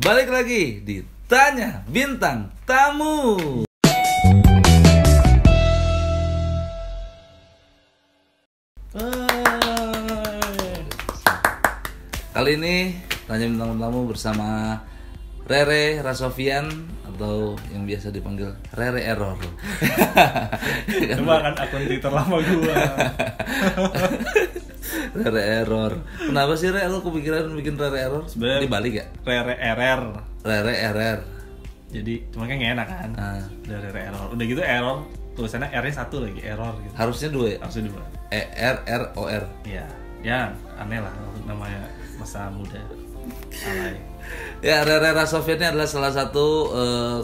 Balik lagi di Tanya Bintang Tamu. Kali ini Tanya Bintang Tamu bersama Rere Rasofian atau yang biasa dipanggil Rere Error. Coba kan akun Twitter lama gua. Rere Error. Kenapa sih Re? Lu kepikiran bikin Rere Error? Sebenarnya dibalik ya? Rere RR. Rere Error. Jadi cuma kan nggak enak kan? Udah Rere Error. Udah gitu error tulisannya R-nya satu lagi, error gitu. Harusnya dua ya? Harusnya dua. ERROR. Iya. Ya, aneh lah namanya masa muda. Alay. Ya, Rere Rasofian ini adalah salah satu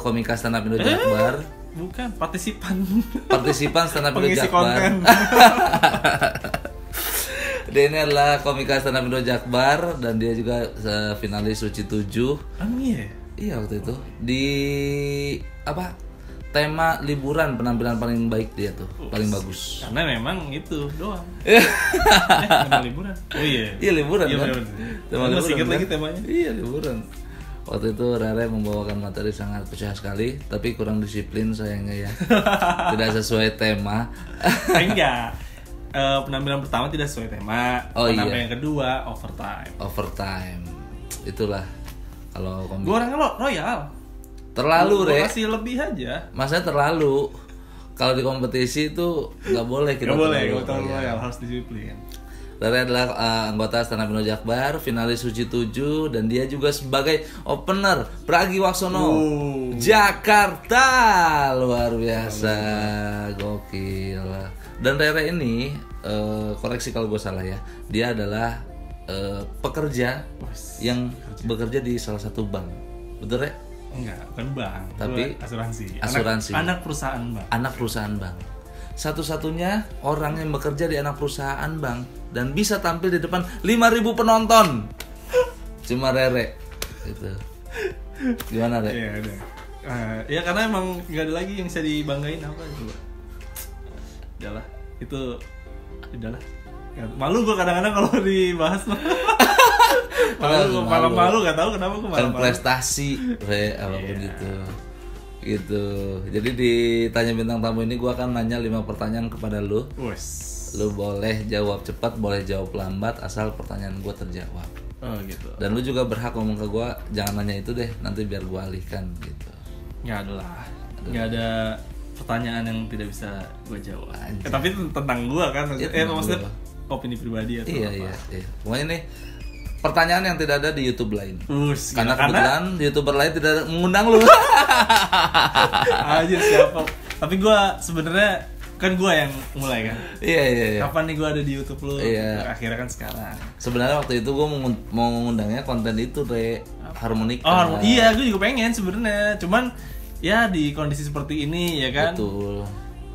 komika stand up Indo Jakbar. Bukan, partisipan Stand up Indo pengisi Jakbar. konten. Dia ini adalah komika stand up Indo Jakbar dan dia juga finalis Suci 7. Iya. Iya waktu itu di apa? Tema liburan penampilan paling baik dia tuh, paling bagus. Karena memang itu doang. Tema liburan. Oh iya. Iya liburan Iya, kan? bener. Tema Masih liburan ingat kan? lagi temanya. Iya liburan. Waktu itu Rere membawakan materi sangat pecah sekali, tapi kurang disiplin sayangnya ya. Tidak sesuai tema. Enggak. Penampilan pertama tidak sesuai tema. Oh, penampilan iya. yang kedua overtime. Overtime. Itulah kalau komik. Gue orangnya royal. Terlalu Gua Re. kasih lebih aja. Masanya terlalu. Kalau di kompetisi itu nggak boleh kita. Gak boleh, terlalu gak terlalu royal. royal, harus disiplin. Rere adalah anggota stand up Indo Jakbar, finalis Suci 7 dan dia juga sebagai opener Pragiwaksono Jakarta. Luar biasa, gokil. Dan Rere ini koreksi kalau gue salah ya, dia adalah pekerja yang bekerja di salah satu bank. Betul Re? Enggak, bukan bank. Tapi Gua asuransi. asuransi. Anak perusahaan bank. Anak perusahaan bank. Satu-satunya orang yang bekerja di anak perusahaan bank dan bisa tampil di depan 5.000 penonton. Cuma Rere. Gitu. Gimana Re? Iya, udah. Ya karena emang nggak ada lagi yang bisa dibanggain apa coba. Udahlah, itu udahlah. Ya, malu gue kadang-kadang kalau dibahas mah. malu gak tahu kenapa gue Kan malu. prestasi Re apapun itu. Gitu. Jadi di Tanya Bintang Tamu ini gue akan nanya 5 pertanyaan kepada lu. Lu boleh jawab cepat, boleh jawab lambat asal pertanyaan gue terjawab. Oh gitu. Dan lu juga berhak ngomong ke gue, jangan nanya itu deh, nanti biar gue alihkan gitu. Nggak ada lah. Nggak ada pertanyaan yang tidak bisa gue jawab. Anjir. Tapi tentang gue kan, Tentang maksudnya gua. opini pribadi atau Iya, apa? iya. Pokoknya nih pertanyaan yang tidak ada di YouTube lain. Karena kebetulan YouTuber lain tidak mengundang lu. Aja siapa? Tapi gue sebenarnya kan gue yang mulai kan. Iya. Kapan nih gue ada di YouTube lu? Iya. Akhirnya kan sekarang. Sebenarnya waktu itu gue mau mengundangnya konten itu Re, harmonika. Oh iya, gue juga pengen sebenarnya. Cuman ya di kondisi seperti ini ya kan. Betul.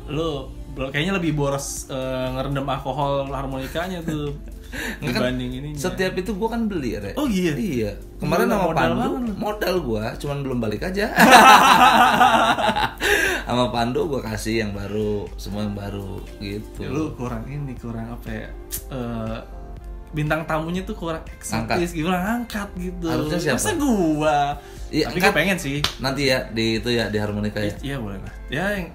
Lu kayaknya lebih boros ngerendam alkohol harmonikanya tuh. Dibanding ini. Setiap itu gue kan beli Re. Oh iya. Iya. Kemarin Gila, sama modal Pandu banget. modal gue, cuman belum balik aja. Sama Pandu gue kasih yang baru, semua yang baru gitu. Ya, lu kurang apa ya? Bintang tamunya tuh kurang eksotis, kurang angkat gitu. Harusnya siapa? Masa gua? Iya, Tapi angkat. gue pengen sih. Nanti ya di itu ya di harmonika ya. Iya boleh lah. Ya yang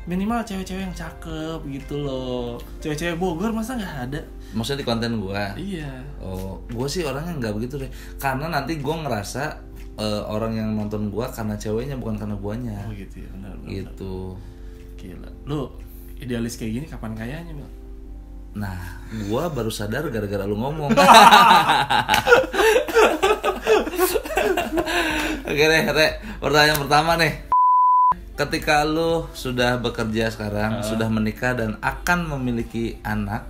minimal cewek-cewek yang cakep gitu loh. Cewek-cewek Bogor masa nggak ada? Maksudnya di konten gue. Iya. Oh, gue sih orangnya nggak begitu deh. Karena nanti gue ngerasa orang yang nonton gue karena ceweknya bukan karena guanya. Oh gitu ya, benar. Gitu. Gila. Lu idealis kayak gini kapan kayanya, Mil? Nah, gue baru sadar gara-gara lu ngomong. Oke deh, Re. Pertanyaan pertama nih. Ketika lu sudah bekerja sekarang, sudah menikah dan akan memiliki anak,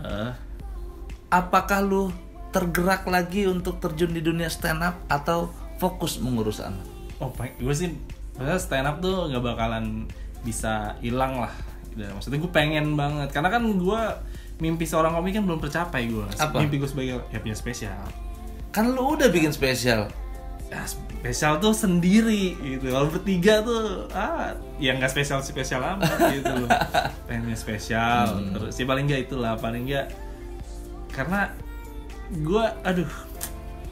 apakah lu tergerak lagi untuk terjun di dunia stand up atau fokus mengurus anak? Oh, gue sih maksudnya stand up tuh nggak bakalan bisa hilang lah. Maksudnya gue pengen banget karena kan gue mimpi seorang komik kan belum tercapai gue. Apa? Mimpi gue sebagai ya punya spesial. Kan lu udah bikin spesial. Ya, spesial tuh sendiri gitu. Kalau bertiga tuh ya nggak spesial amat gitu loh. Pengen punya spesial. Terus sih paling nggak itulah, paling nggak karena gue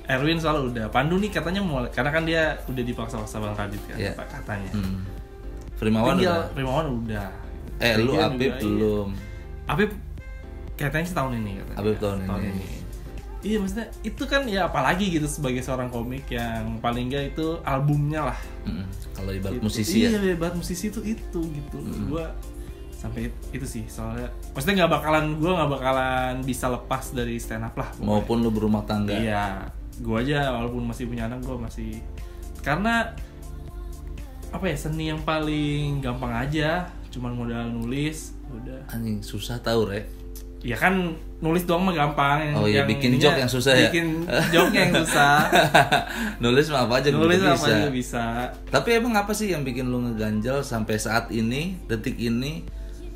Erwin soal udah. Pandu nih katanya mau, karena kan dia udah dipaksa-paksa Bang Radit kan, Iya. katanya. Primawan udah. Primawan udah. Lu Bagian Apip juga, belum. iya. Apip katanya sih tahun ini katanya. Apip tahun ini. Iya, maksudnya itu kan ya apalagi gitu sebagai seorang komik yang paling enggak itu albumnya lah. Kalau ibarat Gitu. musisi ya. Iya, ibarat musisi itu gitu. Gua sampai itu sih soalnya maksudnya gue nggak bakalan bisa lepas dari stand up lah pokoknya. Maupun lu berumah tangga. Iya, gue aja walaupun masih punya anak gue masih, karena apa ya, seni yang paling gampang aja, cuman modal nulis udah. Anjing susah tahu, Re. Ya kan nulis doang mah gampang. Oh iya, bikin ininya joke yang susah ya. Bikin joke yang susah. Nulis mah apa aja Nulis juga apa aja bisa. Tapi emang apa sih yang bikin lu ngeganjal sampai saat ini, detik ini,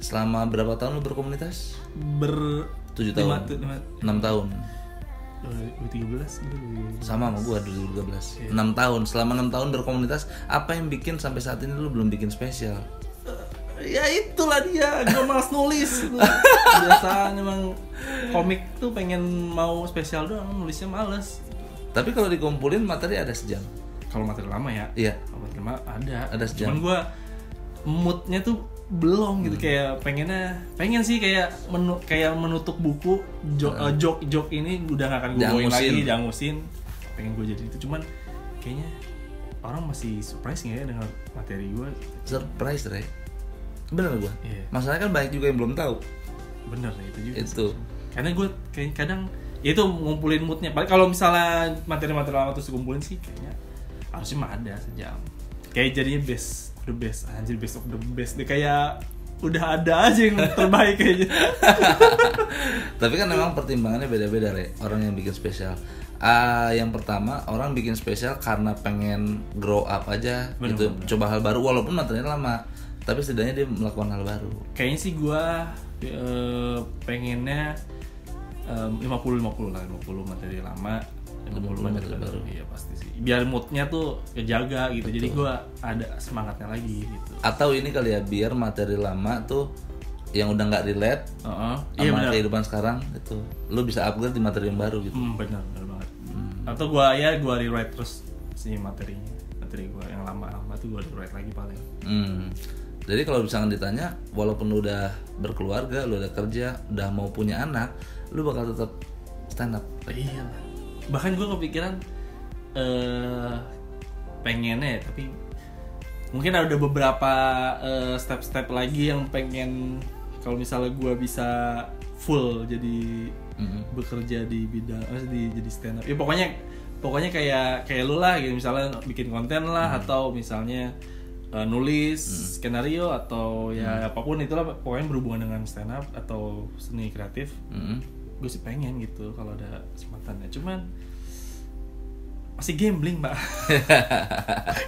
selama berapa tahun lu berkomunitas? 7 tahun. 6 tahun. 2013 gitu. Sama sama gua 2013. 6 tahun. Selama 6 tahun berkomunitas, apa yang bikin sampai saat ini lu belum bikin spesial? Ya itulah dia, gue malas nulis. Biasanya emang komik tuh pengen mau spesial doang, nulisnya males. Tapi kalau dikumpulin materi ada sejam. Kalau materi lama ya? Iya. Kalau materi lama ada. Ada sejam. Cuman gue moodnya tuh belum gitu, kayak pengen sih kayak menutup buku joke ini udah gak akan gue bawain lagi, jangusin. Pengen gue jadi itu, cuman kayaknya orang masih surprise nggak ya dengan materi gue? Surprise, Re. Bener gua. Iya. Masalahnya kan banyak juga yang belum tahu. Bener itu juga. Itu. Karena gue kayak kadang ya itu ngumpulin moodnya. Paling kalau misalnya materi-materi lama terus dikumpulin sih kayaknya harusnya mah ada sejam. Kayak jadinya best of the best, anjir best of the best. Dia kayak udah ada aja yang terbaik kayaknya. Tapi kan memang pertimbangannya beda-beda, Re. Orang yang bikin spesial. Yang pertama, orang bikin spesial karena pengen grow up aja, gitu. Coba hal baru walaupun materinya lama. Tapi setidaknya dia melakukan hal baru. Kayaknya sih gue pengennya 50-50 lah, 50 materi lama, 50 materi baru. Iya pasti sih. Biar moodnya tuh kejaga gitu. Betul. Jadi gue ada semangatnya lagi gitu. Atau ini kali ya, biar materi lama tuh yang udah nggak relate sama kehidupan sekarang itu, lu bisa upgrade di materi yang baru gitu. Benar banget. Atau gue rewrite terus si materinya. Materi gue yang lama tuh gue rewrite lagi paling. Jadi kalau misalkan ditanya, walaupun lu udah berkeluarga, lu udah kerja, udah mau punya anak, lu bakal tetap stand up. Iya lah. Bahkan gue kepikiran pengennya, tapi mungkin ada beberapa step-step lagi yang pengen, kalau misalnya gue bisa full jadi bekerja di bidang jadi stand up. Ya pokoknya kayak lu lah gitu, misalnya bikin konten lah atau misalnya nulis skenario atau ya apapun itulah, pokoknya berhubungan dengan stand up atau seni kreatif. Gue sih pengen gitu kalau ada kesempatannya, cuman masih gambling, Pak.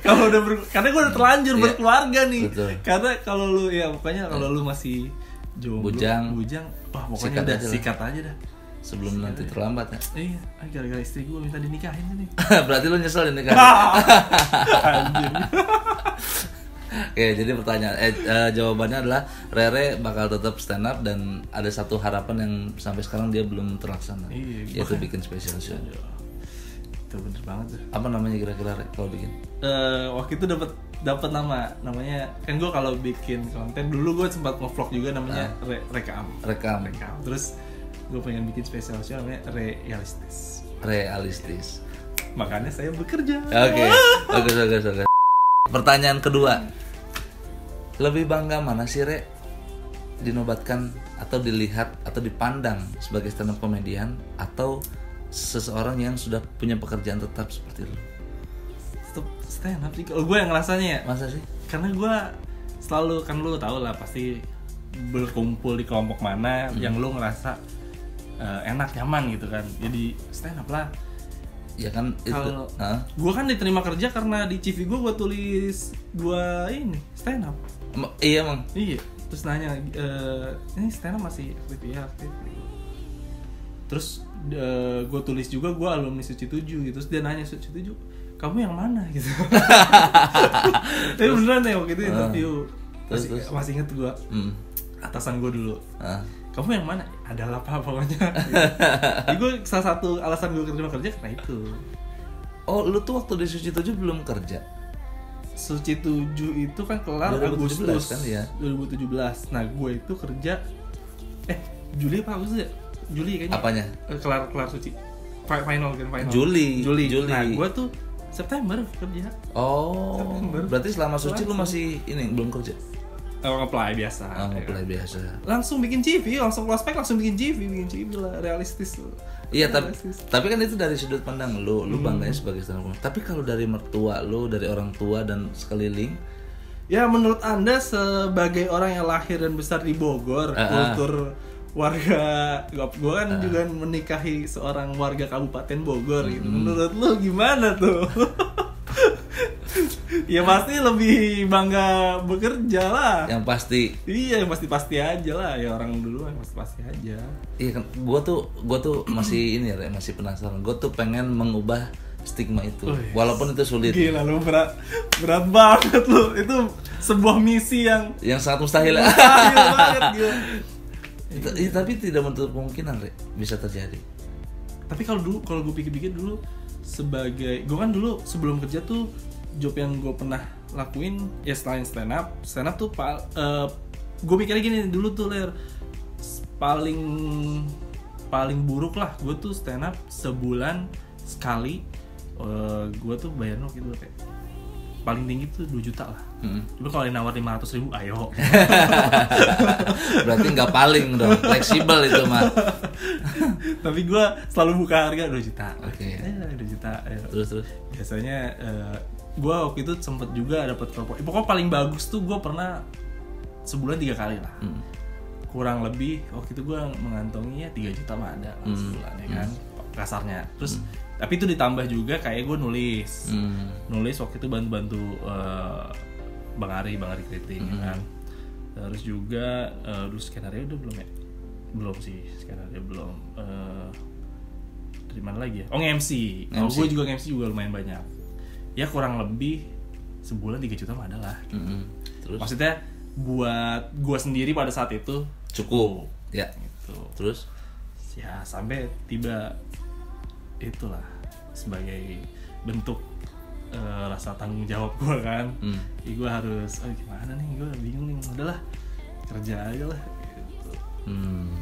Kalau karena gue udah terlanjur berkeluarga nih. Betul. Karena kalau lu ya pokoknya kalau lu masih jomblo, bujang, wah pokoknya sikat aja dah. Sebelum nanti terlambat ya. Iya, gara-gara istri gue minta dinikahin nih. Berarti lu nyesel dinikahin. Anjir. Oke, jadi pertanyaan jawabannya adalah Rere bakal tetap stand up dan ada satu harapan yang sampai sekarang dia belum terlaksana. Iya, yaitu bikin special show. Itu bener banget tuh. Apa namanya kira-kira kalau bikin? Waktu itu dapat namanya kan gue kalau bikin konten dulu gue sempat nge-vlog juga namanya rekam. Terus gue pengen bikin special show namanya realistis. Makanya saya bekerja. Oke. Bagus. Pertanyaan kedua, lebih bangga mana sih, Re, dinobatkan atau dilihat atau dipandang sebagai stand up comedian atau seseorang yang sudah punya pekerjaan tetap seperti lu? Stand up sih kalau gue yang ngerasanya ya. Masa sih? Karena gue selalu, kan lu tau lah pasti berkumpul di kelompok mana yang lu ngerasa enak, nyaman gitu kan. Jadi stand up lah. Ya kan itu. Gue kan diterima kerja karena di CV gue tulis gue ini stand up. Iya emang. Iya. Terus nanya, ini stand up masih aktif? Iya aktif. Terus gue tulis juga gue alumni Suci 7 gitu. Terus dia nanya, Suci 7 kamu yang mana gitu. Tapi beneran ya waktu itu interview. Masih inget gue. Atasan gue dulu. kamu yang mana? Adalah apa pokoknya. Jadi gue salah satu alasan gue kerja karena itu. Oh, lu tuh waktu di Suci 7 belum kerja? Suci 7 itu kan kelar 2017 Agustus kan ya? 2017. Nah gue itu kerja Juli apa Agustus ya? Juli kayaknya. Apanya? Kelar Suci final. Juli. Nah gue tuh September kerja. Oh, September. berarti selama Suci lu masih ini belum kerja? Nge-apply biasa. Nge-apply biasa. Langsung bikin CV, langsung prospek, langsung bikin CV lah, realistis. Iya, tapi kan itu dari sudut pandang lu bangganya sebagai stand up. Tapi kalau dari mertua lu, dari orang tua dan sekeliling, ya menurut Anda sebagai orang yang lahir dan besar di Bogor, kultur warga gue kan juga menikahi seorang warga Kabupaten Bogor gitu. Menurut lu gimana tuh? Ya pasti lebih bangga bekerja lah. Yang pasti. Iya, yang pasti aja lah. Ya orang dulu yang pasti aja. Iya kan, gua tuh masih ini ya, masih penasaran. Gua tuh pengen mengubah stigma itu, walaupun itu sulit. Gila lu, berat banget lu. Itu sebuah misi yang sangat mustahil. Mustahil banget gila. Tapi tidak menutup kemungkinan, bisa terjadi. Tapi kalau gue pikir-pikir dulu, sebagai gue kan dulu sebelum kerja tuh job yang gue pernah lakuin ya selain stand up tuh gue mikirnya gini dulu tuh paling buruk lah gue tuh stand up sebulan sekali, gue tuh bayarnya gitu kayak paling tinggi tuh 2 juta lah. Cuma kalau nawar 500.000 ayo. Berarti nggak paling dong, fleksibel itu mah. Tapi gue selalu buka harga 2 juta. Oke. 2 juta. Ayo. Terus. Biasanya gue waktu itu sempet juga dapat pokoknya paling bagus tuh gue pernah sebulan 3 kali lah. Kurang lebih waktu itu gue mengantongi ya 3 juta mah ada lah sebulan ya kan kasarnya. Terus tapi itu ditambah juga kayak gue nulis waktu itu bantu Bang Ari Kriting ya kan. Terus juga dulu skenario udah belum sih skenario belum. Dari mana lagi ya? MC. Kalau gue juga MC juga lumayan banyak. Ya kurang lebih sebulan 3 juta mah ada lah. Terus? Maksudnya buat gue sendiri pada saat itu cukup. Ya. Gitu. Terus? Ya sampai tiba itulah sebagai bentuk rasa tanggung jawab gue kan. Jadi gue harus gimana nih, gue bingung nih, udahlah kerja aja lah gitu.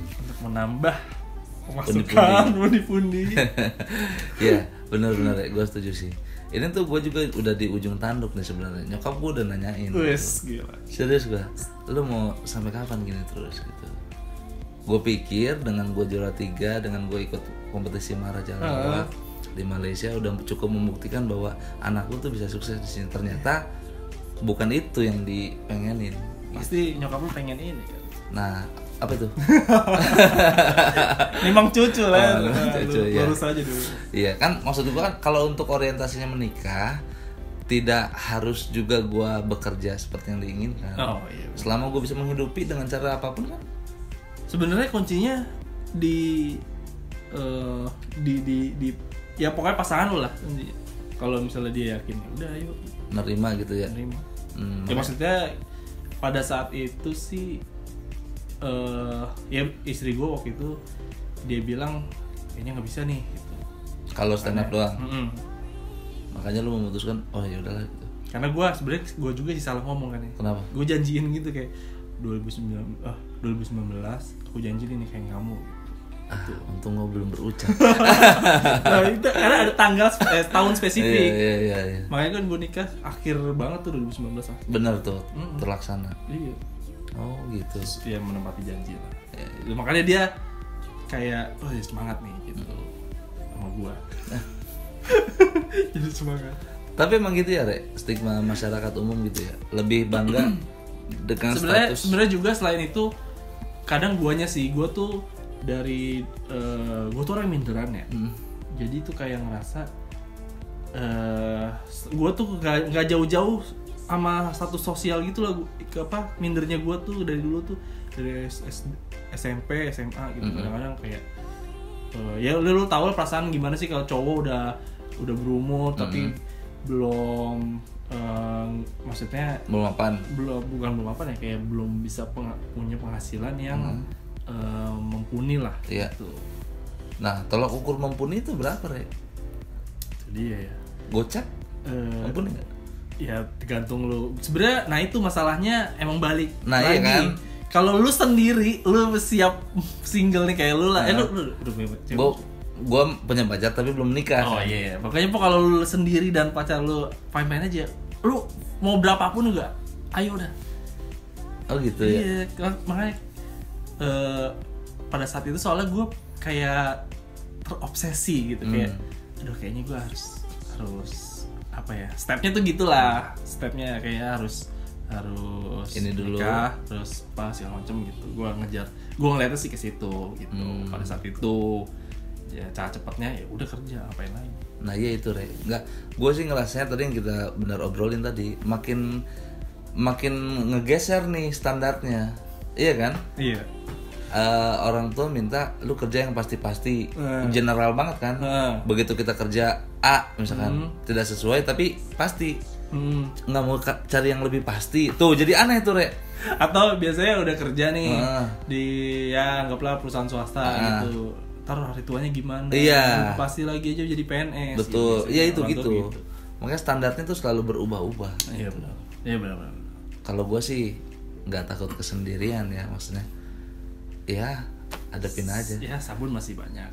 Untuk menambah pemasukan pundi-pundi. Ya benar-benar gue setuju sih. Ini tuh gue juga udah di ujung tanduk nih sebenarnya. Nyokap gue udah nanyain. Gila. Serius gue, lu mau sampai kapan gini terus gitu? Gue pikir dengan gue juara 3, dengan gue ikut kompetisi Maharaja Lawak di Malaysia udah cukup membuktikan bahwa anak lu tuh bisa sukses di sini. Ternyata bukan itu yang dipengenin. Pasti nyokap lu pengen ini kan. Nah, apa tuh? Memang cucu lah. Cucu ya. Lurus aja dulu. Iya kan, maksud gue kan kalau untuk orientasinya menikah tidak harus juga gue bekerja seperti yang diinginkan. Iya. Selama gue bisa menghidupi dengan cara apapun kan. Sebenarnya kuncinya di ya pokoknya pasangan lo lah. Kalau misalnya dia yakin, udah ayo. Nerima gitu ya. Nerima. Ya maksudnya pada saat itu sih ya istri gue waktu itu dia bilang kayaknya nggak bisa nih gitu. Kalau stand up doang. Makanya lu memutuskan ya udahlah gitu. Karena gue juga sih salah ngomong kan ya. Kenapa? Gue janjiin gitu kayak 2019 aku janji nih kayak kamu. Untung gue belum berucap. Nah, itu karena ada tanggal tahun spesifik. Iya. Makanya kan gue nikah akhir banget tuh 2019 lah. Bener tuh, terlaksana. Iya. Oh gitu. Dia menempati janji lah. Ya, makanya dia kayak ya semangat nih gitu sama gue. Jadi semangat. Tapi emang gitu ya, Rek? Stigma masyarakat umum gitu ya. Lebih bangga dengan status. Sebenarnya juga selain itu kadang gue tuh dari gue tuh orang minderan ya. Jadi tuh kayak ngerasa gue tuh nggak jauh-jauh sama status sosial gitu lah. Mindernya gue tuh dari dulu tuh dari SMP SMA gitu. Kadang-kadang kayak ya lu tau lah perasaan gimana sih kalau cowok udah berumur tapi belum maksudnya belum mapan ya kayak belum bisa punya penghasilan yang mumpuni lah. Iya. Gitu. Nah, tolak ukur mumpuni itu berapa, Re? Itu dia ya. Gocap? Mumpuni nggak? Ya tergantung lu. Sebenarnya, nah itu masalahnya emang balik. Nah, lagi. iya kan? Kalau lu sendiri, lu siap single nih kayak lu lah. Lu udah punya cewek? Gue punya pacar tapi belum nikah. Oh iya, pokoknya kalau lu sendiri dan pacar lu fine-fine aja, lu mau berapapun juga, ayo udah. Oh gitu ya. Iya, makanya pada saat itu soalnya gue kayak terobsesi gitu, kayak, aduh kayaknya gue harus apa ya? Stepnya tuh gitulah, stepnya kayak harus ini dulu, nikah, terus apa segala macem gitu. Gue ngeliatnya sih ke situ gitu. Pada saat itu ya cara cepatnya ya udah kerja, apain lagi. Nah iya itu, Re. Enggak, gue sih ngerasanya tadi yang kita benar obrolin tadi, makin ngegeser nih standarnya, iya kan? Iya. Orang tua minta lu kerja yang pasti-pasti, general banget kan. Begitu kita kerja A misalkan tidak sesuai tapi pasti, nggak mau cari yang lebih pasti. Tuh jadi aneh tuh, Re. Atau biasanya udah kerja nih di ya anggaplah perusahaan swasta gitu. Ntar hari tuanya gimana? Iya. Pasti lagi aja jadi PNS. Betul. Gitu, iya itu gitu. Makanya standarnya tuh selalu berubah-ubah. Iya benar. Iya benar. Kalau gue sih nggak takut kesendirian ya, maksudnya. Ya hadapin aja. Ya sabun masih banyak.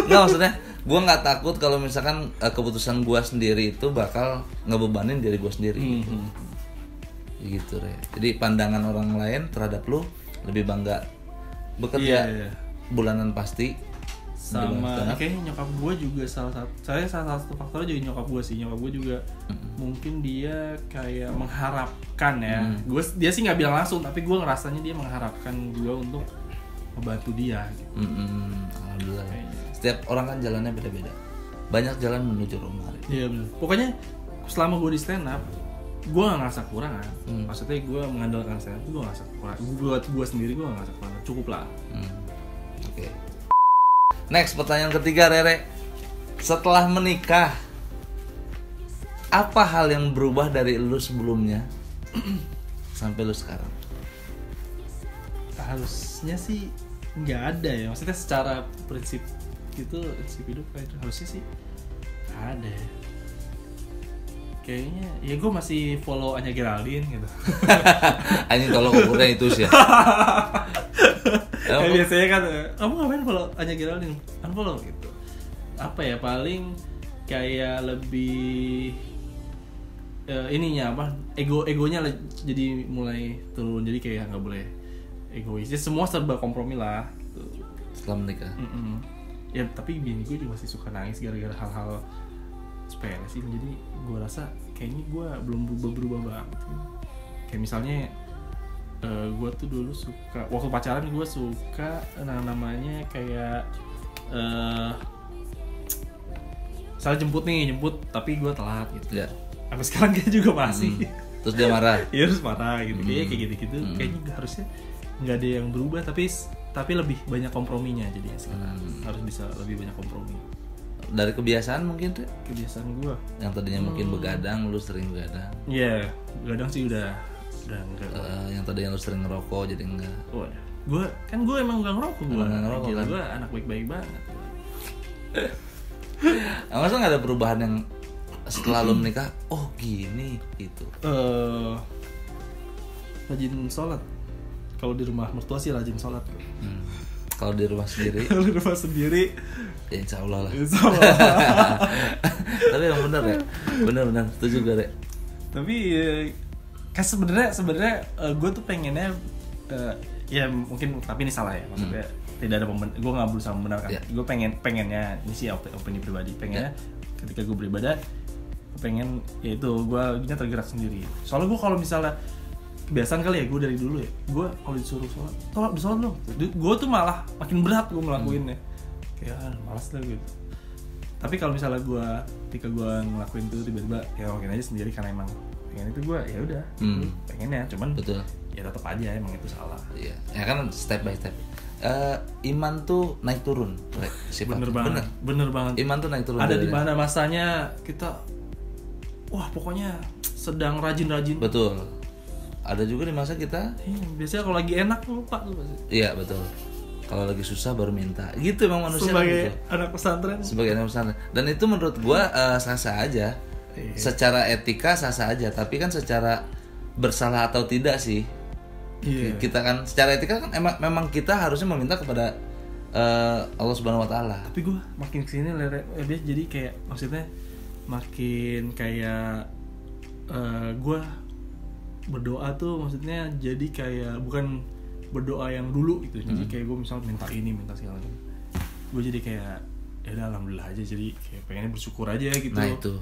Nggak, maksudnya gue nggak takut kalau misalkan keputusan gue sendiri itu bakal ngebebanin diri gue sendiri. Gitu, Re. Jadi pandangan orang lain terhadap lu lebih bangga bekerja. Iya. Bulanan pasti. Sama kayaknya nyokap gue juga salah satu faktor juga nyokap gue juga mungkin dia kayak mengharapkan ya. Dia sih nggak bilang langsung, tapi gue ngerasanya dia mengharapkan gue untuk membantu dia gitu. Alhamdulillah. Setiap orang kan jalannya beda-beda. Banyak jalan menuju rumah. Iya benar. Pokoknya selama gue di stand up, gue gak ngerasa kurang kan. Maksudnya gue mengandalkan stand up, gue gak ngerasa kurang. Buat gue sendiri gue gak ngerasa kurang. Cukup lah. Oke. Next, pertanyaan ketiga, Rere. Setelah menikah, apa hal yang berubah dari lu sebelumnya sampai lu sekarang? Harusnya sih nggak ada ya. Maksudnya secara prinsip gitu, prinsip hidup kayak itu harusnya sih nggak ada ya. Kayaknya ya gue masih follow Anya Geraldine gitu. Anjing tolong ukurnya itu sih ya. Kayak biasanya kan, kamu ngapain follow Anya Geraldine? Unfollow gitu. Apa ya, paling kayak lebih ininya apa, egonya jadi mulai turun. Jadi kayak nggak boleh egois. Jadi semua serba kompromi lah gitu. Setelah menikah. Ya tapi bini gue juga masih suka nangis gara-gara hal-hal sepele sih. Jadi gue rasa kayaknya gue belum berubah banget. Kayak misalnya gue tuh dulu suka, waktu pacaran gue suka namanya kayak misalnya jemput tapi gue telat gitu. Ya. Sampai sekarang dia juga masih. Terus dia marah. Iya, terus marah gitu. Kayak gitu-gitu. Kayaknya harusnya nggak ada yang berubah, tapi lebih banyak komprominya. Jadi sekarang harus bisa lebih banyak kompromi. Dari kebiasaan mungkin tuh? Kebiasaan gue Yang tadinya mungkin begadang, lu sering begadang. Iya, begadang sih udah enggak. Yang tadinya lu sering ngerokok jadi enggak. Gue emang nggak ngerokok. Kan? Gue anak baik-baik banget. Masa nggak ada perubahan yang setelah lu menikah? Oh gini gitu. Rajin sholat. Kalau di rumah mertua sih rajin sholat. Kalau di rumah sendiri? Kalau di rumah sendiri, ya insya Allah lah. Insya Allah. Tapi yang benar ya, benar setuju gue, Rek. Tapi kan sebenarnya gue tuh pengennya ya mungkin, tapi ini salah ya, maksudnya tidak ada gue nggak berusaha membenarkan. Yeah. Gue pengennya ini sih opini pribadi, pengennya ketika gue beribadah, gue pengen yaitu gue tergerak sendiri. Soalnya gue kalau misalnya kebiasaan kali ya gue dari dulu ya, gue kalau disuruh sholat, sholat dong. Gue tuh malah makin berat gue ngelakuinnya, kayak malas lah gitu. Tapi kalau misalnya ketika gue ngelakuin itu tiba-tiba ya mungkin aja sendiri karena emang pengen itu, gue ya udah pengennya, cuman betul ya tetap aja emang itu salah. Iya, ya kan step by step. Iman tuh naik turun, bener banget. Iman tuh naik turun. Ada di mana masanya kita, wah pokoknya sedang rajin. Betul. ada juga di masa kita biasanya kalau lagi enak lupa tuh pasti. Iya betul. Kalau lagi susah baru minta. Gitu emang manusia Sebagai gitu. anak pesantren. Sebagai anak pesantren. Dan itu menurut gua sah-sah aja. Secara etika sah-sah aja, tapi kan secara bersalah atau tidak sih. Kita kan secara etika kan memang kita harusnya meminta kepada Allah Subhanahu wa taala. Tapi gua makin kesini dia jadi kayak maksudnya makin kayak gua berdoa tuh maksudnya jadi kayak bukan berdoa yang dulu gitu. Jadi kayak gue misal minta ini, minta segala macam. Gue jadi kayak ya udah alhamdulillah aja, jadi kayak pengennya bersyukur aja gitu. Nah itu.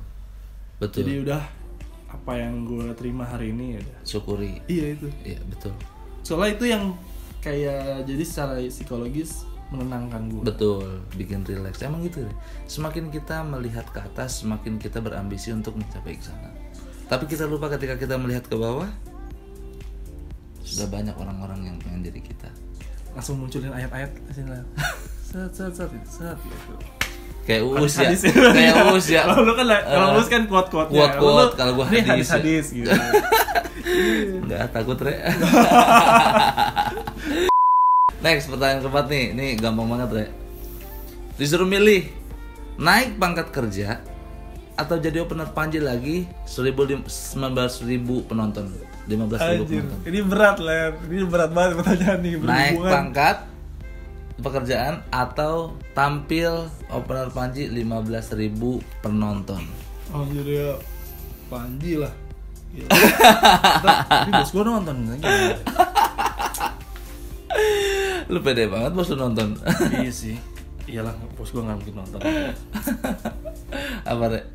Betul. Jadi udah apa yang gue terima hari ini ya udah syukuri. Iya itu. Iya, betul. Soalnya itu yang kayak jadi secara psikologis menenangkan gue. Betul, bikin relax. Emang gitu. Semakin kita melihat ke atas, semakin kita berambisi untuk mencapai ke sana. Tapi kita lupa ketika kita melihat ke bawah, sudah banyak orang-orang yang pengen jadi kita. Langsung munculin ayat-ayat sini lah. Set gitu. Kayak Uus ya. Kayak Uus ya. Kalau lu kan kalau Uus kan quote-quote-nya. Quote-quote, kalau gua hadis gitu. Enggak takut, Re. Next, pertanyaan keempat nih. Ini gampang banget, Re. Disuruh milih naik pangkat kerja atau jadi opener Panji lagi 19.000 penonton. 15.000 penonton. Ini berat, Ler. Ini berat banget pertanyaan nih. Naik pangkat pekerjaan atau tampil opener Panji 15.000 penonton. Oh, jadi ya Panji lah. Tapi bos gue nonton lagi. Lu pede banget bos lu nonton. Iya sih. Iyalah, bos gue nggak mungkin nonton. Apa, Rek?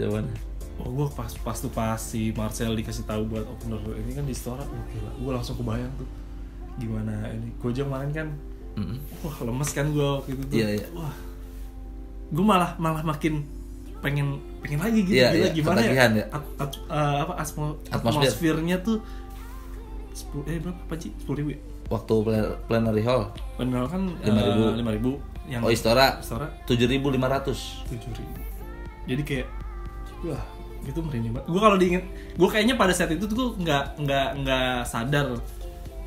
Jawabannya? Oh, gue pas si Marcel dikasih tahu buat opener ini kan di Istora, gila. Gue langsung kebayang tuh gimana ini. Gue aja kemarin kan, wah lemes kan gue waktu itu tuh. Iya. Wah, gue malah makin pengen lagi gitu. Gila, gimana ketagihan, ya? Atmosfernya tuh berapa Panji? 10.000 ya? Waktu plenary hall. Plenary kan 5.000. Yang Istora 7.500. 7.000. Jadi kayak wah, gitu merinding banget. Gue kalau diinget, gue kayaknya pada saat itu tuh gue nggak sadar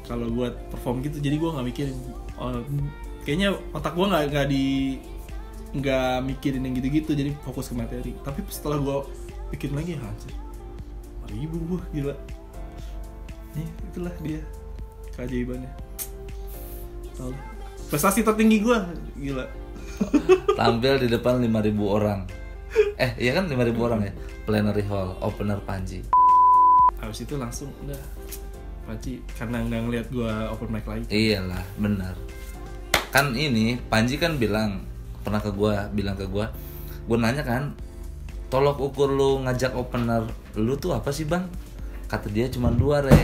kalau gue perform gitu. Jadi gue nggak mikirin. Kayaknya otak gue nggak mikirin yang gitu-gitu. Jadi fokus ke materi. Tapi setelah gue pikirin lagi, anjir, 5.000 gue gila. Nih itulah dia keajaibannya. Tahu. Prestasi tertinggi gue, gila. Tampil di depan 5.000 orang. Iya kan 5.000 orang ya. Plenary hall, opener Panji. Habis itu langsung udah Panji karena nggak ngeliat gue open mic lagi. Iyalah, benar. Kan ini Panji kan bilang ke gue nanya kan, tolok ukur lu ngajak opener lu tuh apa sih, Bang? Kata dia cuma 2, Re.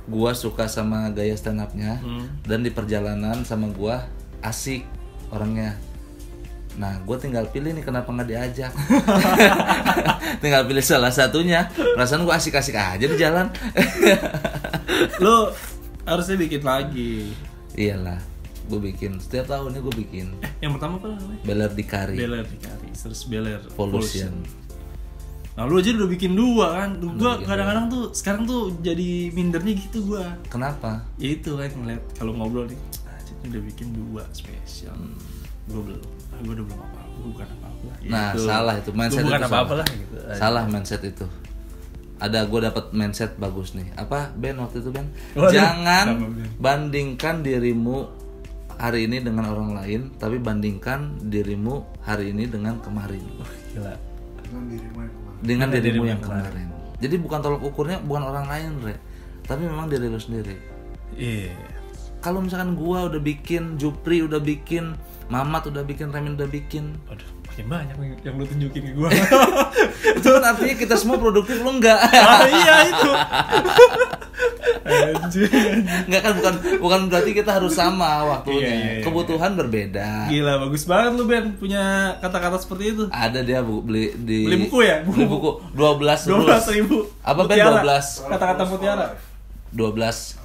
Gua suka sama gaya stand up-nya dan di perjalanan sama gua asik orangnya. Nah, gue tinggal pilih nih kenapa nggak diajak. Tinggal pilih salah satunya. Perasaan gue asik-asik aja di jalan. Lo harusnya bikin lagi. Iyalah, gue bikin. Setiap tahunnya gue bikin. Yang pertama apa namanya? Beler di Kari. Terus Beler Pollution. Nah, lu aja udah bikin 2 kan. Gue kadang-kadang tuh sekarang tuh jadi mindernya gitu gue. Kenapa? Ya itu kan ngeliat kalau ngobrol nih, udah bikin 2 spesial. Gue udah belum apa-apa, gue bukan apa-apa. Nah, gitu. Salah itu mindset. Gue bukan itu apa-apa lah gitu. Salah mindset itu. Ada gue dapat mindset bagus nih. Apa Ben waktu itu Ben? Waduh, jangan bandingkan dirimu hari ini dengan orang lain, tapi bandingkan dirimu hari ini dengan kemarin. Gila. Dengan dirimu yang kemarin. Jadi bukan tolak ukurnya bukan orang lain, Re. Tapi memang diri lu sendiri. Iya. Kalau misalkan gua udah bikin, Jupri udah bikin, Mamat udah bikin, Remin udah bikin. Aduh, makin banyak yang lu tunjukin ke gua. Itu kan artinya kita semua produktif, lu enggak. Iya itu. Anjir. Enggak kan bukan berarti kita harus sama waktunya. Iya. Kebutuhan berbeda. Gila, bagus banget lu Ben punya kata-kata seperti itu. Ada dia beli buku ya? Beli buku 12.000. Apa Ben 12? Kata-kata mutiara. 12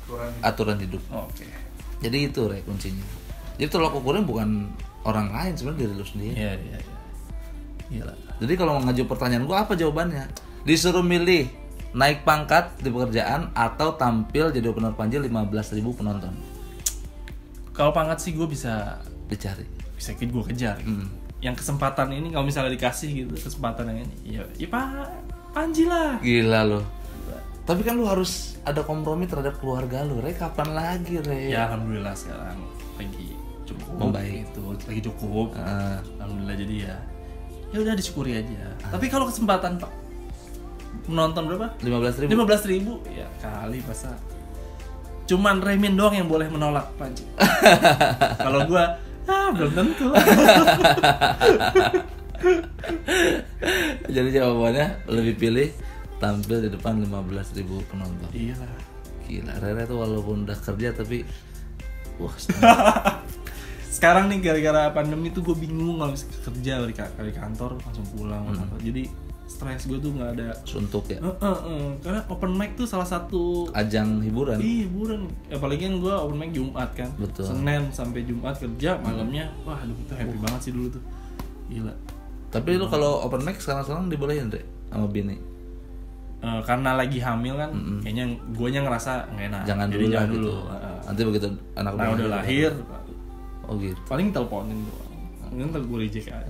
aturan hidup. Oke. Jadi itu Re kuncinya. Jadi tolak ukurnya bukan orang lain, sebenarnya diri lu sendiri. Iya. Gila. Jadi kalau ngaju pertanyaan gua apa jawabannya? Disuruh milih naik pangkat di pekerjaan atau tampil jadi opener Panji 15.000 penonton? Kalau pangkat sih gue bisa Dicari. gue kejar. Yang kesempatan ini kalau misalnya dikasih gitu kesempatan yang ini, ya Pak Panji lah. Gila lo. Tapi kan lu harus ada kompromi terhadap keluarga lu, Re. Kapan lagi, Re? Ya alhamdulillah sekarang lagi cukup. Membaik. Itu lagi cukup. Alhamdulillah, jadi ya udah disyukuri aja. Tapi kalau kesempatan Pak menonton berapa? 15.000. 15.000 ya kali masa. Cuman Remin doang yang boleh menolak Panji. Kalau gua belum tentu. Jadi jawabannya lebih pilih tampil di depan 15.000 penonton. Iya. Gila, Rere tuh walaupun udah kerja tapi wah. Sekarang nih gara-gara pandemi tuh gue bingung kalau misalnya kerja dari kantor langsung pulang kantor. Jadi stres gue tuh nggak ada suntuk ya. Karena open mic tuh salah satu ajang hiburan. Iya, hiburan. Apalagi kan gue open mic Jumat kan. Betul. Senin sampai Jumat kerja, malamnya wah aduh itu happy banget sih dulu tuh. Gila. Tapi lu kalau open mic sekarang dibolehin, Re, sama bini? Karena lagi hamil kan, kayaknya guanya ngerasa nggak enak. Jangan jadi dulu jangan lah dulu. gitu. Nanti begitu anak udah lahir. Oh gitu. Paling teleponin doang. Ntar gue reject aja.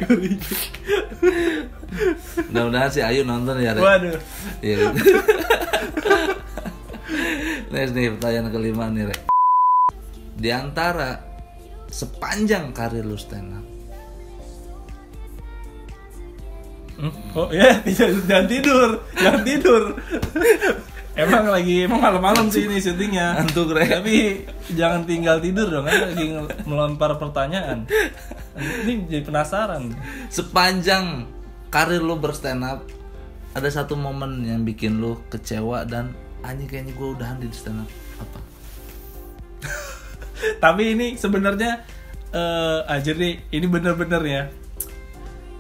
Gue reject. Mudah-mudahan si Ayu nonton ya, Re. Waduh. Iya. Next nih pertanyaan kelima nih, Re. Di antara sepanjang karir lu stand up. Oh ya, jangan tidur. Emang malam-malam sih ini syutingnya. Ngantuk, Re. Tapi jangan tinggal tidur dong, kan lagi melempar pertanyaan. Ini jadi penasaran. Sepanjang karir lu berstand up, ada satu momen yang bikin lu kecewa dan anjing kayaknya gue udahan di stand up. Apa? Tapi ini sebenarnya aja deh, ini bener-bener ya.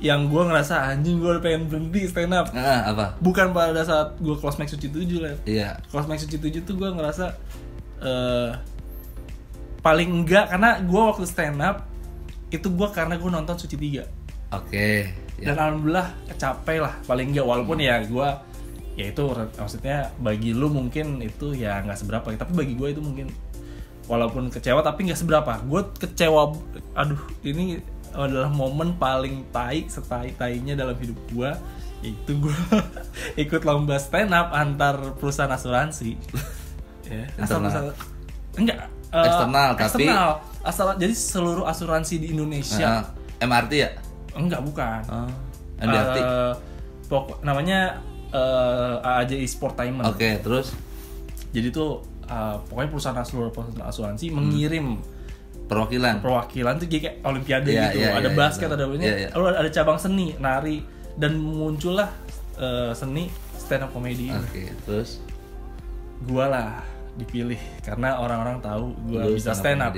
Yang gue ngerasa anjing gue udah pengen berhenti stand up. Apa? Bukan pada saat gue Close Max Suci 7 lah. Iya. Close Max Suci 7 tuh gue ngerasa paling enggak, karena gue waktu stand up itu gue karena gue nonton Suci 3. Oke. Dan alhamdulillah kecapek lah paling enggak, walaupun ya gue ya itu maksudnya bagi lu mungkin itu ya nggak seberapa, tapi bagi gue itu mungkin walaupun kecewa tapi nggak seberapa. Gue kecewa, aduh ini adalah momen paling setai-tainya dalam hidup gue, yaitu gue ikut lomba stand up antar perusahaan asuransi. Ya, eksternal. Jadi seluruh asuransi di Indonesia. MRT ya? Enggak, bukan. MDRT. Namanya AAJ Sportainment. Oke, terus? Jadi tuh pokoknya perusahaan asuransi mengirim perwakilan tuh kayak olimpiade gitu. Ada basket, ada banyak. Lalu ada cabang seni, nari, dan muncullah seni stand up comedy. Oke, terus gua lah dipilih karena orang-orang tahu gua bisa stand up.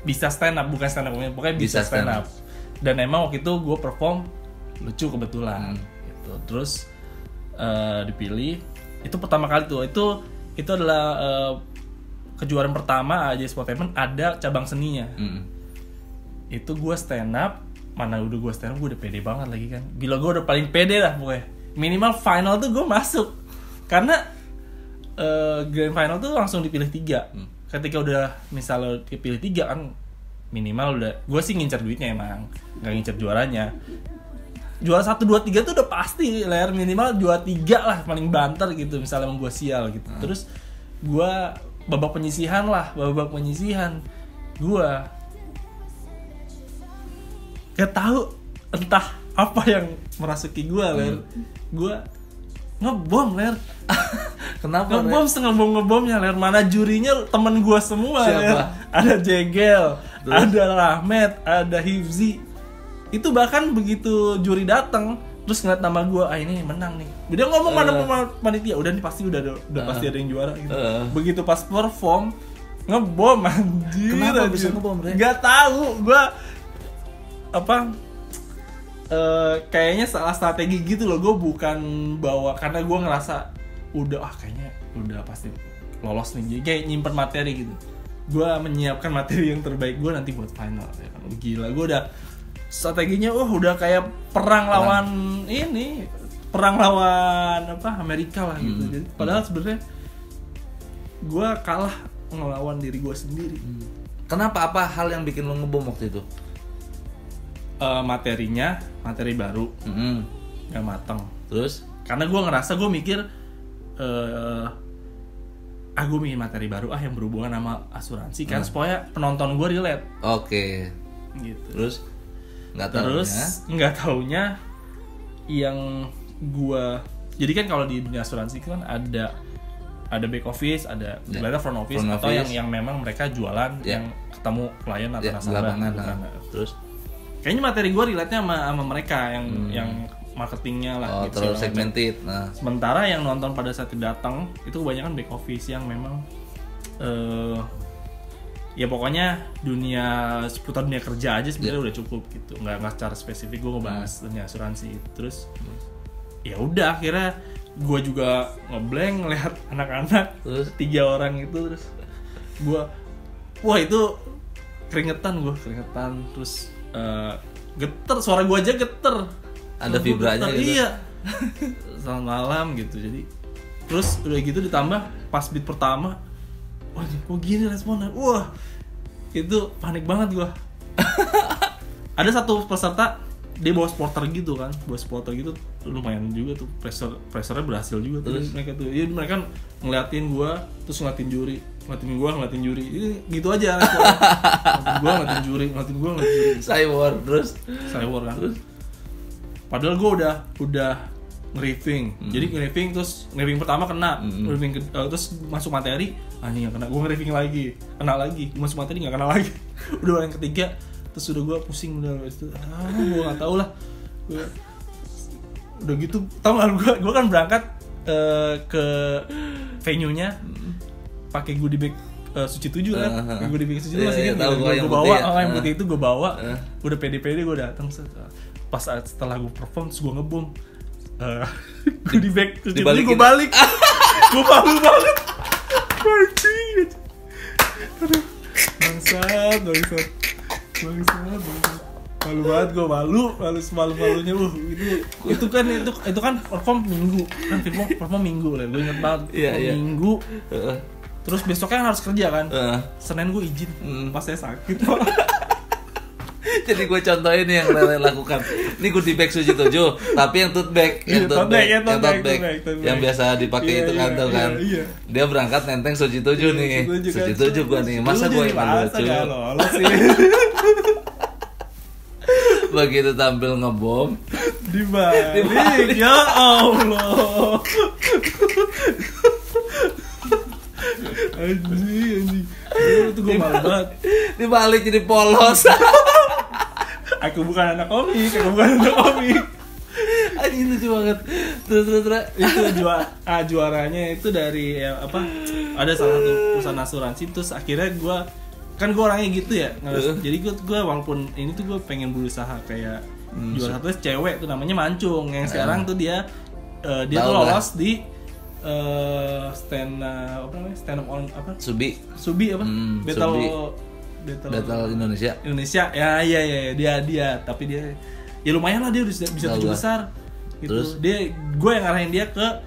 Bisa stand up, bukan stand up comedy, pokoknya bisa stand up. Dan emang waktu itu gua perform lucu kebetulan gitu. Terus dipilih. Itu pertama kali tuh. Itu adalah kejuaraan pertama aja Sportainment, ada cabang seninya. Itu gue stand up, mana udah gue stand up, gue udah pede banget lagi kan. Gila, gue udah paling pede lah pokoknya. Minimal final tuh gue masuk. Karena grand final tuh langsung dipilih 3. Ketika udah misalnya dipilih 3 kan minimal udah, gue sih ngincer duitnya emang, gak ngincer juaranya. Juara 1, 2, 3 tuh udah pasti, layar minimal juara 3 lah, paling banter gitu, misalnya emang gue sial gitu. Terus gue babak penyisihan, gue gak tahu entah apa yang merasuki gue, ler. Gue ngebom, ler. Kenapa? Ngebomnya, ler. Mana jurinya temen gue semua. Siapa? Ler. Ada Jegel, terus? Ada Rahmat, ada Hifzi. Itu bahkan begitu juri datang terus ngeliat nama gue, ini menang nih. Dia ngomong sama panitia, udah nih pasti udah pasti ada yang juara gitu. Begitu pas perform ngebom, anjir. Kenapa bisa ngebom, Re? Gak tahu, gue kayaknya salah strategi gitu loh. Gue bukan bawa karena gue ngerasa kayaknya udah pasti lolos nih. Jadi kayak nyimpen materi gitu. Gue menyiapkan materi yang terbaik gue nanti buat final. Gila, gue udah strateginya udah kayak perang lawan ini perang lawan Amerika lah gitu. Jadi padahal sebenarnya gue kalah ngelawan diri gue sendiri. Kenapa? Apa hal yang bikin lo ngebom waktu itu? Materi baru nggak matang. Terus? Karena gue ngerasa, gue mikir gue bikin materi baru yang berhubungan sama asuransi kan supaya penonton gue relate. Oke. Gitu. Terus nggak taunya yang gue, jadi kan kalau di dunia asuransi kan ada back office, ada front office, atau yang memang mereka jualan yang ketemu klien atau nasabah. Terus kayaknya materi gue relate-nya sama mereka yang marketingnya lah. gitu. Terlalu segmented. Nah. Sementara yang nonton pada saat datang itu kebanyakan back office yang memang ya pokoknya seputar dunia kerja aja sebenarnya udah cukup gitu. Nggak secara spesifik gue ngebahas dunia asuransi. Terus ya udah akhirnya gue juga ngeblank ngelihat anak-anak 3 orang itu, terus gue itu keringetan terus geter, suara gue aja geter, ada vibranya gitu. Iya. Selamat malam gitu. Jadi terus udah gitu ditambah pas beat pertama, wah kok gini responnya, wah itu panik banget gue. Ada satu peserta dia bawa supporter gitu lumayan juga tuh, pressure-nya berhasil juga. Terus mereka tuh, ya mereka ngeliatin gue, terus ngeliatin juri, ini gitu aja responnya. ngeliatin gue Cywar kan. Terus padahal gue udah nge-riffing. Jadi nge-riffing, terus nge-riffing pertama kena, terus masuk materi, nih gak kena, gue nge-riffing lagi, kena lagi, masuk materi gak kena lagi. Udah yang ketiga, terus udah gue pusing, udah itu, gue gak tau lah. Udah gitu, tau gak, gue kan berangkat ke venue-nya pakai goodie bag Suci 7 kan. Goodie bag Suci 7 masih ingat, gue bawa, yang putih itu gue bawa. Udah pede-pede gue datang. Pas setelah gue perform, terus gue ngebom goodie bag Suci 7, gue balik. Gue malu banget. Bangsat. Malu banget gue, malu semalu-malunya. Itu kan perform minggu lah, gue inget banget. Minggu. Terus besoknya kan harus kerja kan. Senin gue izin pas saya sakit. Jadi gue contohin yang Lele lakukan. Ini goodie bag Suci 7, tapi yang tote bag, yang biasa dipakai itu kan tuh kan. Dia berangkat nenteng Suci 7 nih. Suci 7 gue nih. Masa gue yang lucu. Begitu tampil ngebom dibalik. Ya Allah. Anjing. Itu gue malu banget. Dibalik jadi polos. Aku bukan anak komik. Anjing lucu banget. Terus. Itu juaranya itu dari ada salah satu perusahaan asuransi. Terus akhirnya gue orangnya gitu ya. Jadi gue walaupun ini tuh gue pengen berusaha kayak juara satu cewek tuh namanya Mancung. Yang sekarang tuh dia tuh lolos di stand up on Subi Battle Indonesia ya dia tapi dia ya lumayan lah, dia bisa 7 besar gitu. Terus? Gue yang ngarahin dia ke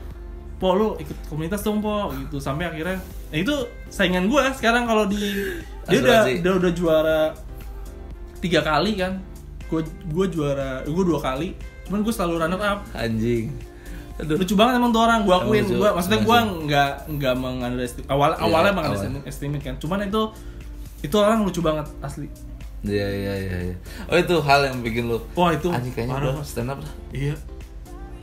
Polo, ikut komunitas dong Po gitu, sampai akhirnya itu saingan gue sekarang kalau dia udah juara 3 kali kan. Gue juara 2 kali, cuman gue selalu runner up. Anjing. Aduh. Lucu banget emang tuh orang, gue akuin. Maksudnya gue nggak mengunderestimate awalnya mengunderestimate kan, cuman itu orang lucu banget asli. Iya. Oh itu hal yang bikin lu, wah itu anjing kayaknya udah stand up lah. Iya.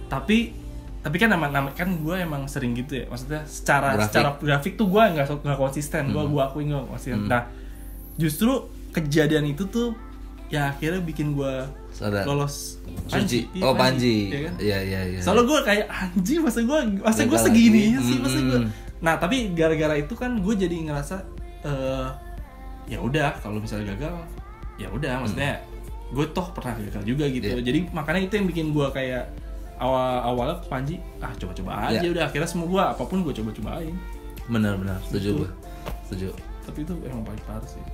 Tapi kan nama kan gue emang sering gitu ya, maksudnya secara grafik tuh gue nggak konsisten. Gue akuin nggak konsisten. Nah justru kejadian itu tuh ya akhirnya bikin gue lolos Suci. Panji. Ya kan? Iya. Soalnya gue kayak anjing, masa gue segini sih, masa gue. Nah tapi gara-gara itu kan gue jadi ngerasa ya udah kalau misalnya gagal ya udah, maksudnya gue toh pernah gagal juga gitu. Jadi makanya itu yang bikin gue kayak awalnya Panji coba-coba aja. Udah akhirnya semua gue apapun gue coba-cobain. Benar setuju gue. Setuju. Tapi itu emang paling parah sih.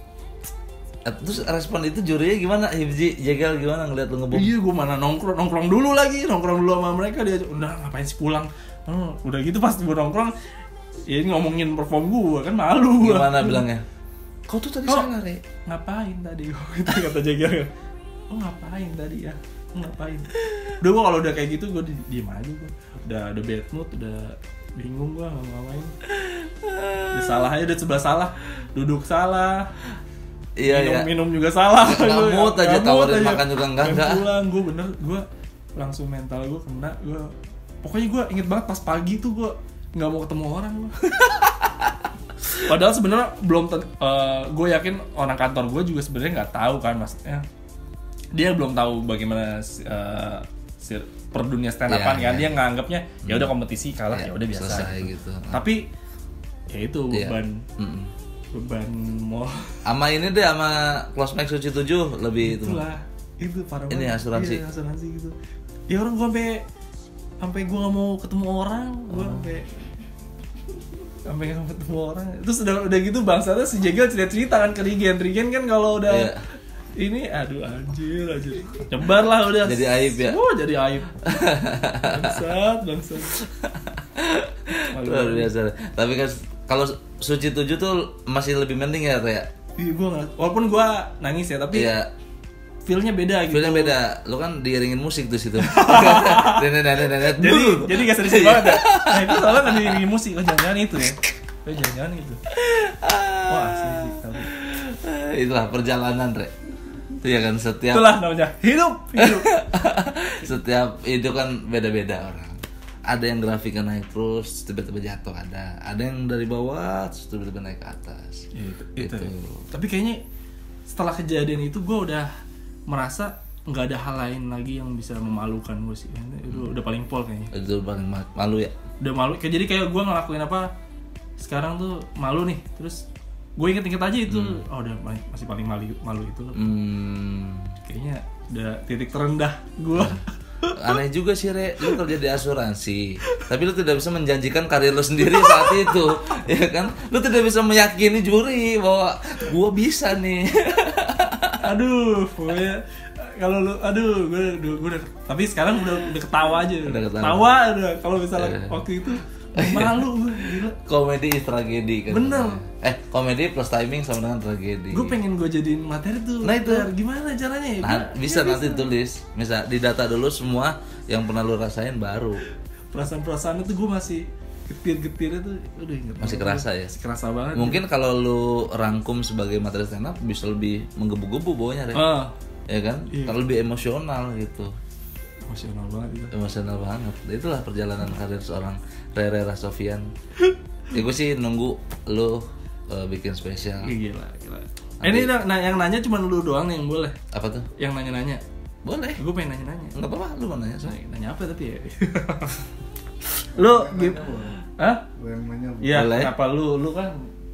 Terus respon itu jurinya gimana? Hibji Jegal gimana ngeliat lu ngebom? Iya, gue mana nongkrong dulu sama mereka, dia udah ngapain sih pulang. Udah gitu pas gue nongkrong, ya ngomongin perform gue kan malu. Gimana bilangnya? Kau tuh tadi salah, Re. Ngapain tadi? Gitu kata Jegal. Oh ngapain tadi ya? Ngapain? Udah gue kalau udah kayak gitu gue diem aja gue. Udah bad mood, udah bingung gue ngapain. Udah salah aja, udah sebelah salah, duduk salah. Iya, minum juga salah. Ngamut aja, tawarin makan juga enggak. Pulang gue langsung mental gue kena. Pokoknya gue inget banget pas pagi tuh gue nggak mau ketemu orang. Padahal sebenarnya belum gue yakin orang kantor gue juga sebenarnya nggak tahu kan, maksudnya dia belum tahu bagaimana per dunia stand upan kan. Dia nganggapnya ya udah kompetisi kalah ya udah biasa selesai gitu. Tapi ya itu beban mau sama ini deh, sama Close Max Suci 7 lebih itulah itu parah banget. Ini asuransi. Iya, asuransi gitu. Ya orang gue sampai gue nggak mau ketemu orang, gue sampai nggak mau ketemu orang. Terus udah gitu bangsanya si Jegal cerita kan ke Rigen kan kalau udah ini aduh anjir nyebar lah udah. Jadi aib ya. Jadi aib. Bangsat. Luar biasa. Tapi kan kalau Suci 7 tuh masih lebih mending ya, Rea? Iya, walaupun gue nangis ya, tapi feel-nya beda gitu. Feel-nya beda. Lu kan diiringin musik tuh situ. Jadi gak sedih banget ya. Nah itu soalnya kan diiringin musik. Oh jangan-jangan itu ya. Wah asli sih. Itulah perjalanan, Re. Itu ya kan setiap. Itulah namanya hidup. Setiap itu kan beda-beda orang. Ada yang grafiknya naik terus tiba-tiba jatuh, ada yang dari bawah terus tiba-tiba naik ke atas. Itu. Tapi kayaknya setelah kejadian itu gue udah merasa nggak ada hal lain lagi yang bisa memalukan gue sih. Itu udah paling pol kayaknya. Itu paling malu ya. Udah malu. Jadi kayak gue ngelakuin apa sekarang tuh malu nih. Terus gue inget-inget aja itu. Oh udah masih paling malu itu. Kayaknya udah titik terendah gue. Aneh juga sih, Re, lu kerja di asuransi tapi lu tidak bisa menjanjikan karir lu sendiri saat itu, ya kan? Lu tidak bisa meyakini juri bahwa gua bisa nih. Aduh, pokoknya kalau lu gue udah, tapi sekarang udah ketawa aja. Ketawa udah kalau misalnya waktu itu malu gue, gila. Komedi is tragedi kan. Bener. Komedi plus timing sama dengan tragedi. Gue pengen gue jadiin materi tuh. Nah itu gimana caranya ya? Bisa nanti tulis. Misal didata dulu semua yang pernah lu rasain baru. Perasaan itu gue masih getir-getirnya tuh udah inget. Masih kerasa ya? Masih kerasa banget. Mungkin kalau lu rangkum sebagai materi stand up bisa lebih menggebu-gebu bawahnya, Re. Ya kan? Iya. Kalau lebih emosional gitu. Emosional banget itu. Emosional banget. Itulah perjalanan karir seorang Rere Rasofian. Ya gue sih nunggu lu bikin spesial. Gila. Ini yang nanya cuma lu doang nih yang boleh. Apa tuh? Yang nanya-nanya. Boleh. Gue pengen nanya-nanya. Enggak apa-apa, lu mau nanya. Nanya apa tapi ya? Lu hah? Iya, kenapa lu kan?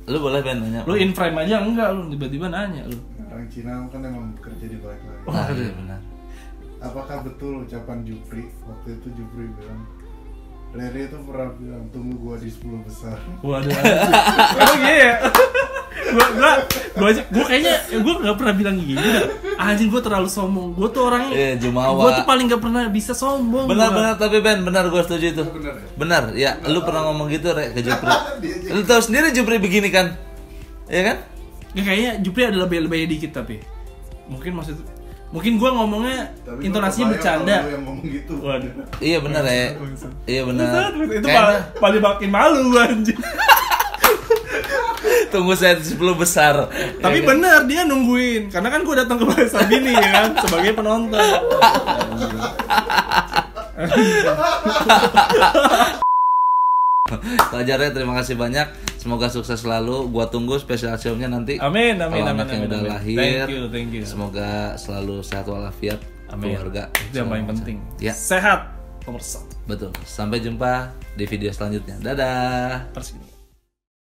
Lu boleh Ben nanya. Lu in frame aja enggak, lu tiba-tiba nanya lu. Orang Cina kan emang bekerja di balik layar. Nah, iya benar. Apakah betul ucapan Jupri waktu itu Jupri bilang Rere itu pernah bilang tunggu gua di 10 besar. Waduh. Emang iya ya? Gua kayaknya gua enggak pernah bilang gitu. Anjing, gua terlalu sombong. Gua tuh orangnya Jumawa. Gua tuh paling enggak pernah bisa sombong. Benar tapi Ben, benar gua setuju itu. Benar ya. Lu pernah ngomong gitu Re ke Jupri. Lu tahu sendiri Jupri begini kan? Iya kan? Ya kayaknya Jupri ada lebih dikit tapi. Mungkin gue ngomongnya tapi intonasinya bercanda. Yang ngomong gitu. Waduh. Iya benar ya. Iya benar. Itu paling makin malu anjing. Tunggu saya 10 besar. Tapi ya, benar dia nungguin. Karena kan gue datang ke Bahasa Bini ya kan sebagai penonton. Kak Jare, terima kasih banyak. Semoga sukses selalu. Gua tunggu special show-nya nanti. Amin. Anak yang udah lahir. Thank you. Semoga selalu sehat walafiat. Keluarga. Itu yang paling penting. Ya. Sehat nomor 1. Betul. Sampai jumpa di video selanjutnya. Dadah. Terus